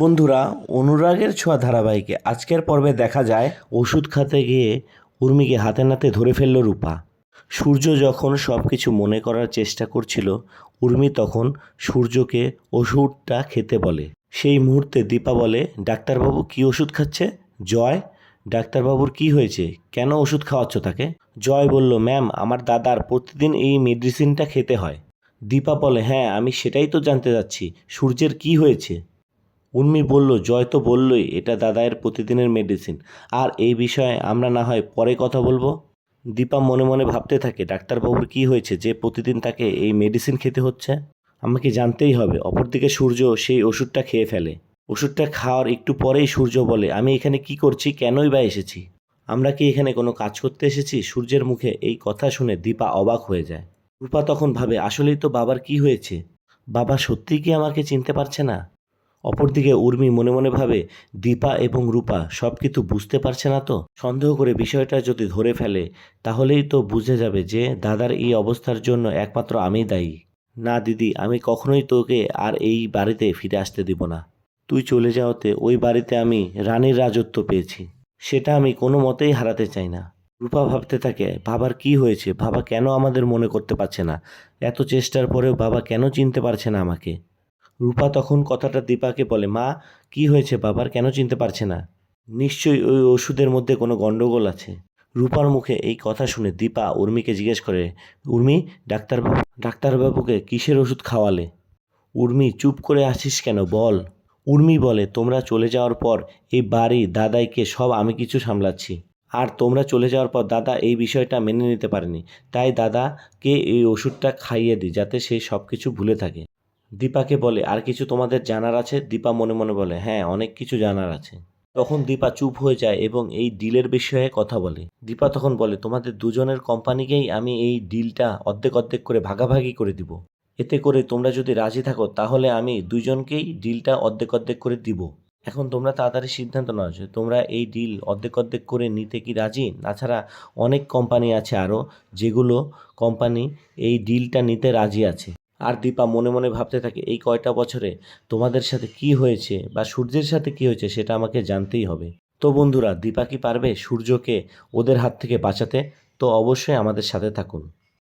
বন্ধুরা, অনুরাগের ছোঁয়া ধারাবাহিকে আজকের পর্বে দেখা যায় ওষুধ খাতে গিয়ে উর্মিকে হাতে নাতে ধরে ফেলল রূপা। সূর্য যখন সব কিছু মনে করার চেষ্টা করছিল, উর্মি তখন সূর্যকে ওষুধটা খেতে বলে। সেই মুহূর্তে দীপা বলে, ডাক্তারবাবু কী ওষুধ খাচ্ছে? জয়, ডাক্তারবাবুর কি হয়েছে? কেন ওষুধ খাওয়াচ্ছ তাকে? জয় বলল, ম্যাম আমার দাদার প্রতিদিন এই মেডিসিনটা খেতে হয়। দীপা বলে, হ্যাঁ আমি সেটাই তো জানতে চাচ্ছি, সূর্যের কি হয়েছে? উর্মি বলল, জয় তো বললই এটা দাদায়ের প্রতিদিনের মেডিসিন, আর এই বিষয়ে আমরা না হয় পরে কথা বলবো। দীপা মনে মনে ভাবতে থাকে, ডাক্তারবাবুর কি হয়েছে যে প্রতিদিন তাকে এই মেডিসিন খেতে হচ্ছে? আমাকে জানতেই হবে। অপরদিকে সূর্য সেই ওষুধটা খেয়ে ফেলে। ওষুধটা খাওয়ার একটু পরেই সূর্য বলে, আমি এখানে কি করছি, কেনই বা এসেছি? আমরা কি এখানে কোনো কাজ করতে এসেছি? সূর্যের মুখে এই কথা শুনে দীপা অবাক হয়ে যায়। রূপা তখন ভাবে, আসলেই তো বাবার কি হয়েছে? বাবা সত্যিই কি আমাকে চিনতে পারছে না? অপরদিকে উর্মি মনে মনে ভাবে, দীপা এবং রূপা সব কিছু বুঝতে পারছে না তো? সন্দেহ করে বিষয়টা যদি ধরে ফেলে তাহলেই তো বুঝে যাবে যে দাদার এই অবস্থার জন্য একমাত্র আমিই দায়ী। না দিদি, আমি কখনোই তোকে আর এই বাড়িতে ফিরে আসতে দিব না। তুই চলে যাওয়াতে ওই বাড়িতে আমি রানীর রাজত্ব পেয়েছি, সেটা আমি কোনো মতেই হারাতে চাই না। রূপা ভাবতে থাকে, বাবার কি হয়েছে? বাবা কেন আমাদের মনে করতে পারছে না? এত চেষ্টার পরেও বাবা কেন চিনতে পারছে না আমাকে? রূপা তখন কথাটা দীপাকে বলে, মা কি হয়েছে বাবার, কেন চিনতে পারছে না? নিশ্চয়ই ওই ওষুধের মধ্যে কোনো গন্ডগোল আছে। রূপার মুখে এই কথা শুনে দীপা উর্মিকে জিজ্ঞেস করে, উর্মি, ডাক্তারবাবুকে কিসের ওষুধ খাওয়ালে? উর্মি, চুপ করে আসিস কেন, বল। উর্মি বলে, তোমরা চলে যাওয়ার পর এই বাড়ি দাদাইকে সব আমি কিছু সামলাচ্ছি, আর তোমরা চলে যাওয়ার পর দাদা এই বিষয়টা মেনে নিতে পারেনি, তাই দাদাকে এই ওষুধটা খাইয়ে দিই যাতে সে সব কিছু ভুলে থাকে। দীপাকে বলে, আর কিছু তোমাদের জানার আছে? দীপা মনে মনে বলে, হ্যাঁ অনেক কিছু জানার আছে। তখন দীপা চুপ হয়ে যায় এবং এই ডিলের বিষয়ে কথা বলে। দীপা তখন বলে, তোমাদের দুজনের কোম্পানিকেই আমি এই ডিলটা অর্ধেক অর্ধেক করে ভাগাভাগি করে দিব। এতে করে তোমরা যদি রাজি থাকো তাহলে আমি দুজনকেই ডিলটা অর্ধেক অর্ধেক করে দিব। এখন তোমরা তাড়াতাড়ি সিদ্ধান্ত নাও যে তোমরা এই ডিল অর্ধেক অর্ধেক করে নিতে কি রাজি? তাছাড়া অনেক কোম্পানি আছে আরও, যেগুলো কোম্পানি এই ডিলটা নিতে রাজি আছে। আর দীপা মনে মনে ভাবতে থাকে, এই কয়টা বছরে তোমাদের সাথে কি হয়েছে বা সূর্যের সাথে কি হয়েছে সেটা আমাকে জানতেই হবে। তো বন্ধুরা, দীপা কি পারবে সূর্যকে ওদের হাত থেকে বাঁচাতে? তো অবশ্যই আমাদের সাথে থাকুন।